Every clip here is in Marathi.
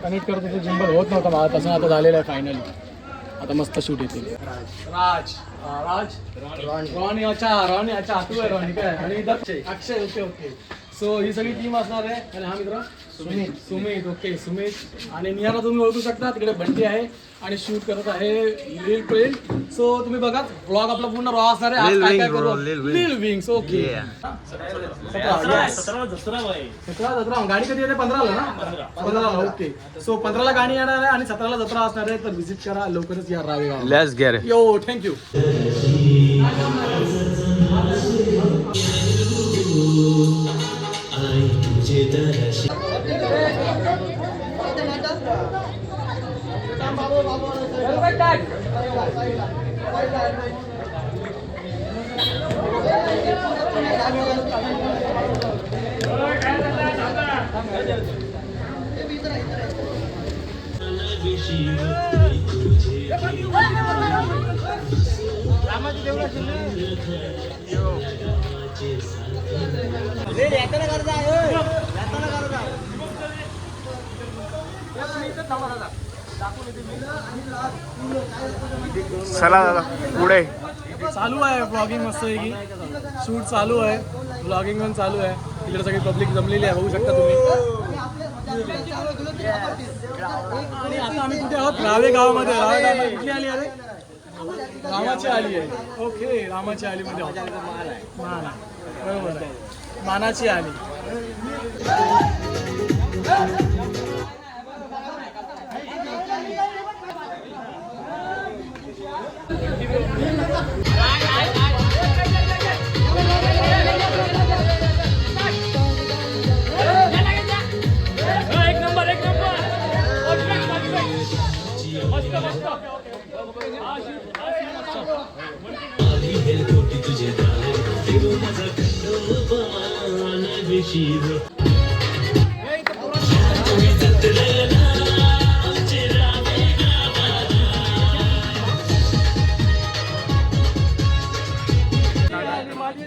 कनेक्ट करत होतो जिंबल होत नव्हता मला, तसं आता झालेलं आहे फायनली. आता मस्त शूट येतील. राज राज रॉनी अच्छा तू आहे रॉनी काय, आणि अक्षय. Okay okay. सो ही सगळी टीम असणार आहे. आणि हा मित्र सुमित. ओके सुमित. आणि निहारा तुम्ही ओळखू शकता, तिकडे बंटी आहे आणि शूट करत आहे लील प्रिंट. सो तुम्ही बघा ब्लॉग आपला पूर्ण रॉ असणार आहे. आज काय करू लील विंग्स. ओके 17 गाडी कधी येते 15ला ना 15ला. ओके सो 15ला गाणी येणार आहे आणि 17ला जत्रा असणार आहे. तर व्हिजिट करा लवकरच या Ravegaon. Let's get it. Yo thank you. चला दादा पुढे चालू आहे ब्लॉगिंग मस्त आहे की शूट चालू आहे. ब्लॉगिंग पण चालू आहे. तिकडे सगळी पब्लिक जमलेली आहे बघू शकता तुम्ही. आणि आता आम्ही कुठे आहोत रावे गावामध्ये. रावे गावामध्ये कुठली आली आहे रामाची आली आहे. ओके रामाची आलीमध्ये माना बरोबर आहे मानाची आली.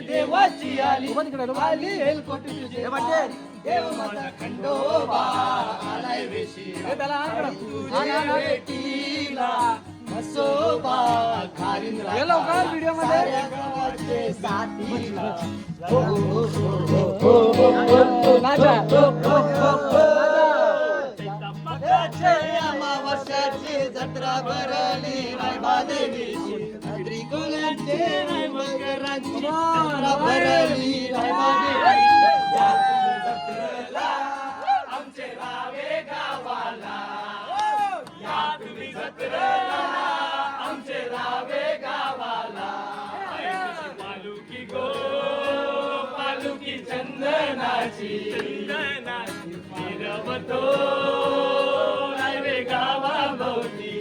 देवाची आली हेलकोटी तुझे देव माझा खंडोबा आलाय वेशी भेटीला मसोबा खारींद्रा गेलो का व्हिडिओ मध्ये गावाचे साथीला अमावास्याची जत्रा भरली रायबादेवीची त्रिकोणाचे मकरांची जत्रा भरली रायबादेवी जत्रेला आमचे रावे गावाला या तुम्ही जत्रेला आमचे रावे गावाला पालुकी गो पालुकी चंदनाची फिरवतो रावे गावाभोवती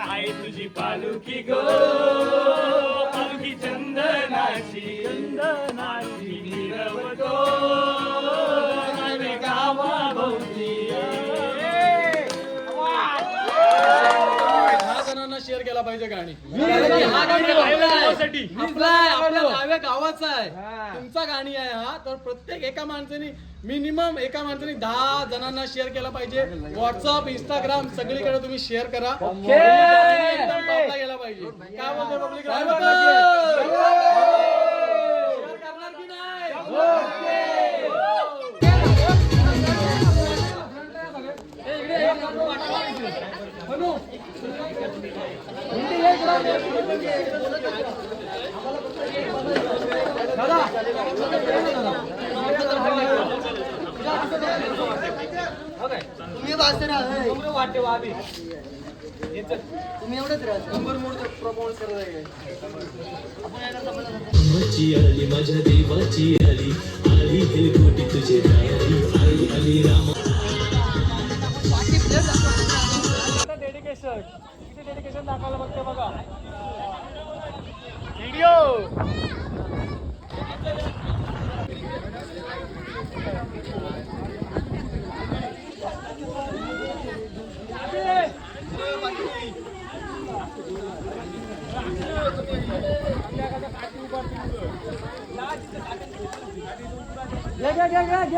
आई तुझी पालुकी गो पालुकी चंदनाची फिरवतो रावे गावाभोवती. शेअर केला पाहिजे गाणी. हा गाणी आपल्या नाव्या गावाचा आहे तुमचा गाणी आहे हा. तर प्रत्येक एका माणसाने मिनिमम 10 जणांना शेअर केला पाहिजे. व्हॉट्सअप इंस्टाग्राम सगळीकडे तुम्ही शेअर करा. एकदम टॉपला गेला पाहिजे. काय बोलते पब्लिक शेअर करणार की नाही. तुम्ही वाटते वाबी तुम्ही एवढंच प्रपोज करत आहे. माझ्या देवाची आली आली हेलकोटी तुझे आली आली राम. डेडिकेशन दाखवायला बघते बघा व्हिडिओ.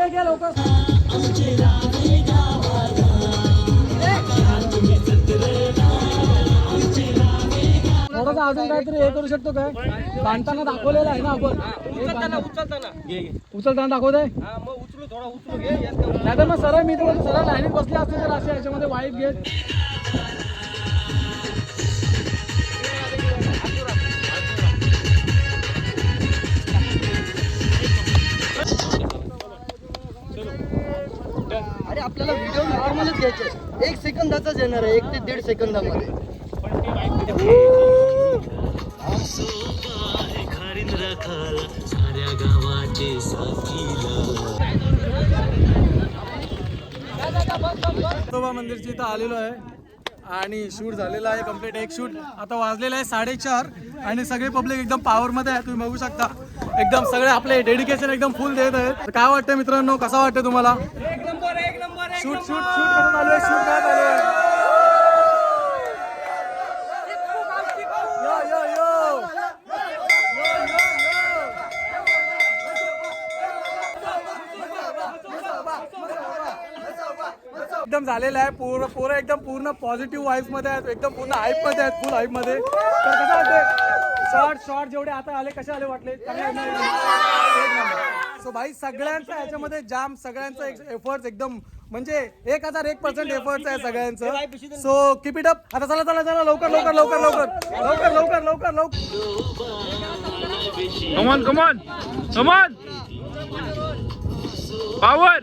घे लवकर. तसा अजून काहीतरी हे करू शकतो काय? बांधताना दाखवलेलं आहे ना आपण. उचलताना दाखवत आहे. नाही तर मग सरळ मी तुला सरळ लाईनीत बसले असते तर असे याच्यामध्ये वाईफ घेत. अरे आपल्याला व्हिडिओ नॉर्मलच घ्यायचे, 1 सेकंदाचाच येणार आहे, 1 ते 1.5 सेकंदामध्ये. दत्तोबा मंदिरची इथं आलेलो आहे आणि शूट झालेला आहे कम्प्लीट. एक शूट आता वाजलेला आहे 4:30 आणि सगळे पब्लिक एकदम पॉवर मध्ये आहे. तुम्ही बघू शकता एकदम सगळे आपले डेडिकेशन एकदम फुल देत आहेत. काय वाटतं मित्रांनो, कसा वाटतं तुम्हाला? शूट शूट शूट कसं चालू आहे? शूट काय चालू आहे? यो यो यो एकदम झालेलं आहे. पोरं एकदम पूर्ण पॉझिटिव्ह वाईफ मध्ये आहेत, एकदम पूर्ण हाईप मध्ये आहेत, फुल हाईप मध्ये. तर कसं वाटते शॉर्ट जेवढे आता आले कसे आले वाटले? सो भाई सगळ्यांचं ह्याच्यामध्ये जाम, सगळ्यांचं एफर्ट्स एकदम म्हणजे 1001% एफर्ट्स आहे सगळ्यांचं. So keep it up. आता चला चला चला लवकर लवकर लवकर लवकर लवकर लवकर लवकर लवकर. Come on come on come on power.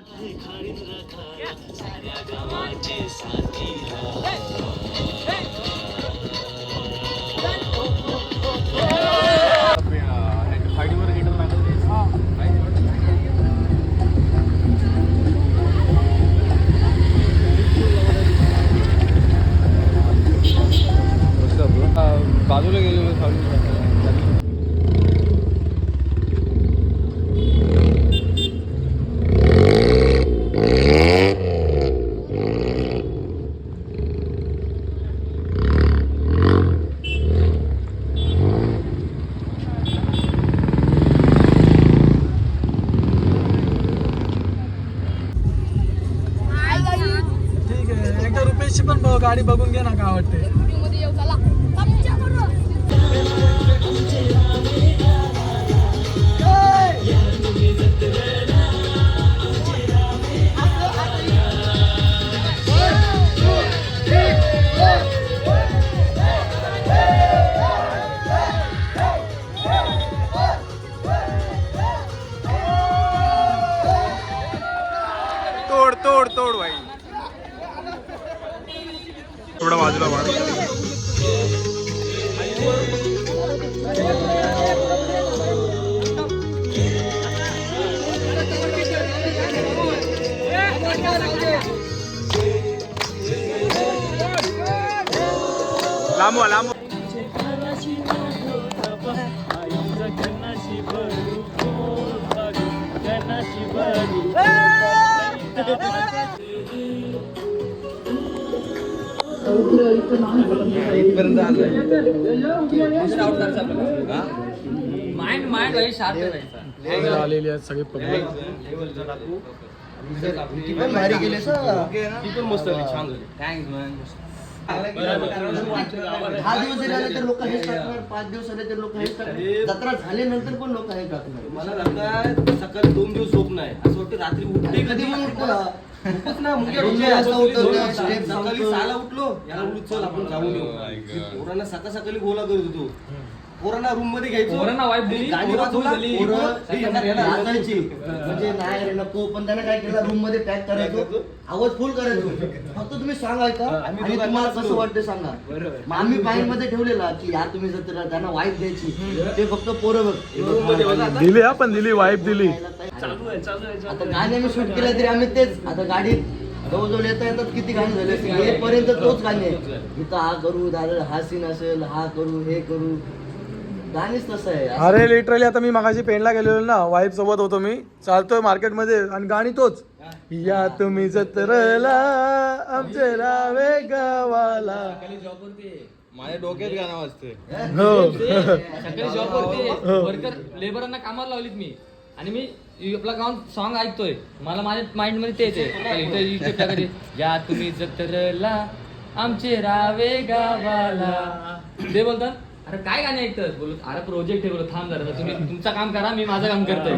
बाजूला गेलो ठीक आहे, एकदा रुपेशची पण गाडी बघून घे ना, काय वाटते? तोड तोड तोड भाई. थोडा बाजूला वाढ. लांबवा लांब. आलेली आहेत सगळे पब्लिक. भारी गेले सर. दहा दिवस झाले तर लोक हेच टाकणार, 5 दिवस झाले तर लोक हेच टाकणार, जत्रा झाल्यानंतर पण लोक हेच टाकणार. मला लागतं सकाळी 2 दिवस झोप नाही, असं वाटतं रात्री उठते कधी पण उठला. खूपच ना मुंग्या रोज ढोकल्या असं असं होतं, स्टेप सकाळी 6ला उठलो, याला उठ चल आपण जाऊन येऊ. पोरांना सकाळी गोला करत होतो. पोरांना रूम मध्ये घ्यायचो, गाणी वाजवला, पोरं नाचायची. म्हणजे नाही रे नको, पण त्याने काय केलं, रूम मध्ये पॅक करायचो, आवाज फुल करायचो. फक्त तुम्ही सांगायचा आणि तुम्हाला कसं वाटतं सांगा. मग आम्ही पाईन मध्ये ठेवलेला की यार तुम्ही जर त्यांना वाईफ द्यायची, ते फक्त पोरं बघ दिली, आपण दिली, वाईफ दिली. आता गाणी आम्ही शूट केलं तरी आम्ही तेच. आता गाडीत जवळजवळ येता येतात किती गाणी झाले असतील, येईपर्यंत तोच गाणी आहे. इथं हा करू, दादा हा सीन असेल, हा करू, हे करू, गाणीच तसं आहे. अरे लिटरली आता मी मगाशी पेनला गेलेलो ना, वाईफ सोबत होतो मी, चालतोय मार्केट मध्ये आणि गाणी तोच. या तुम्ही जत्रला आमचे रावे गावाला. माझ्या डोक्यात गाणं वाजते. हो सकाळी जॉब करते, वर्कर लेबरांना कामाला लावलीत मी, आणि मी आपला गाऊन सॉन्ग ऐकतोय. मला माझ्या माइंड मध्ये तेच आहे, या तुम्ही जत्रला आमचे रावे गावाला, ते बोलतात. अरे काय गाणे ऐकतोस बोलू अरे प्रोजेक्ट आहे बोलू थांब जरा तुम्ही तुमचं काम करा मी माझं काम करतोय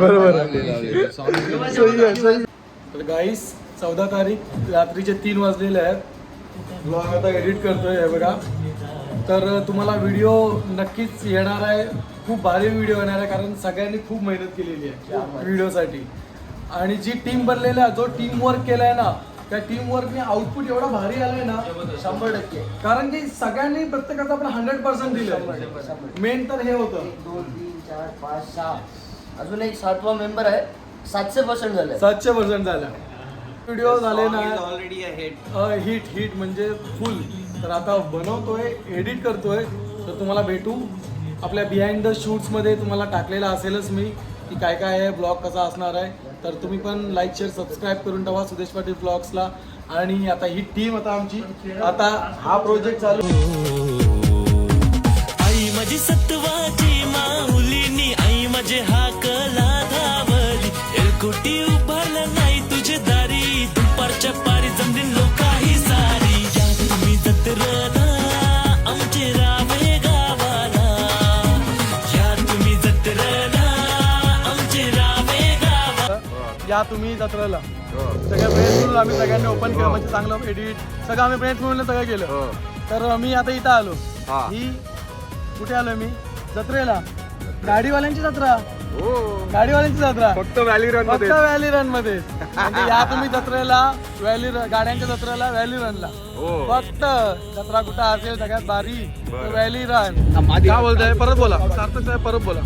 तर गाईस 14 तारीख रात्रीचे 3 वाजलेले आहेत. ब्लॉग आता एडिट करतोय हे बघा. तर तुम्हाला व्हिडिओ नक्कीच येणार आहे. खूप भारी व्हिडिओ येणार आहे कारण सगळ्यांनी खूप मेहनत केलेली आहे व्हिडिओसाठी. आणि जी टीम बनलेली आहे जो टीम वर्क केलाय ना त्या टीम वर्कने आउटपुट एवढा भारी आलाय ना 100%. कारण कारण की सगळ्यांनी प्रत्येकाचं आपलं 100% दिलं. मेन तर हे होतं 1 2 3 4 5 6 अजून एक 7वा मेंबर आहे 700% झालं. 700% झाला. व्हिडिओ झाले ना ऑलरेडी हिट म्हणजे फुल. तर आता बनवतोय एडिट करतोय. तर तुम्हाला भेटू आपल्या बिहाइंड द शूट्समध्ये तुम्हाला टाकलेला असेलच मी की काय काय आहे ब्लॉग कसा असणार आहे. तर तुम्ही पण लाईक शेअर सबस्क्राईब करून ठेवा सुदेश पाटील ब्लॉग्सला. आणि आता ही टीम आता आमची आता हा प्रोजेक्ट चालू आई माझी सत्वाची माऊलीनी आई माझे हाकला धावली एलकोटी उभारलं नाही तुझे दारी दुपारच्या पारी जमली लोकाही सारी या तुम्ही जत्रला आमचे रावे गावाला या तुम्ही जत्रला आमचे रावे गावाला या तुम्ही जत्रेला सगळ्या फ्रेंड्स मिळून आम्ही सगळ्यांनी ओपन केलं म्हणजे चांगलं एडिट सगळं आम्ही फ्रेंड्स मिळून सगळं केलं. तर मी आता इथं आलो. ही कुठे आलोय मी जत्रेला गाडीवाल्यांची जत्रा. गाडीवाल्यांची जत्रा फक्त व्हॅली रन फक्त व्हॅली रन मध्ये. म्हणजे या तुम्ही जत्रेला गाड्यांच्या जत्रेला व्हॅली रनला फक्त जत्रा कुठं असेल सगळ्यात भारी व्हॅली रन. काय बोलताय परत बोला सार्थक साहेब परत बोला.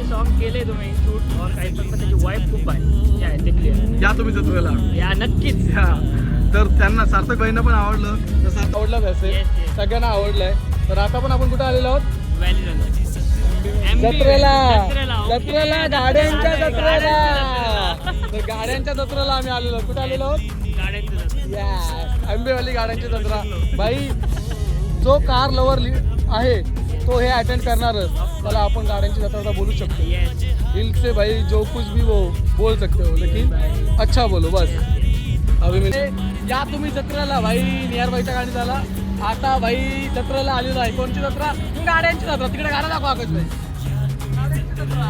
सॉन्ग केले तुम्ही शूट और काही पण त्याची वाईफ खूप आहे या ते क्लिअर या तुम्ही जत्रेला या नक्कीच या. तर त्यांना सार्थक भाईंना पण आवडलं जसं आवडलंच असेल Yes, yes. सगळ्यांना आवडलंय. तर आता पण आपण कुठे आलेलो आहोत व्हॅली रन जत्रेला जत्रेला. जत्रेला गाड्यांच्या जत्रेला. तर गाड्यांच्या जत्रेला आम्ही आलेलो आहोत. कुठे आलेलो आहोत गाड्यांचं आंबेवाली गाड्यांची जत्रा. भाई जो कार लवर आहे तो हे अटेंड करणारच त्याला आपण गाड्यांची जत्रा बोलू शकतो. दिल से भाई जो कुछ भी वो बोल सकते हो लेकिन अच्छा बोलो बस. अभी मी या तुम्ही जत्रेला भाई नियर भाईच्या गाडी झाला. आता भाई जत्रेला आलेलो आहे. कोणची जत्रा गाड्यांची जत्रा. तिकडे गाड्या दाखवा आकाश भाई गाड्यांची जत्रा.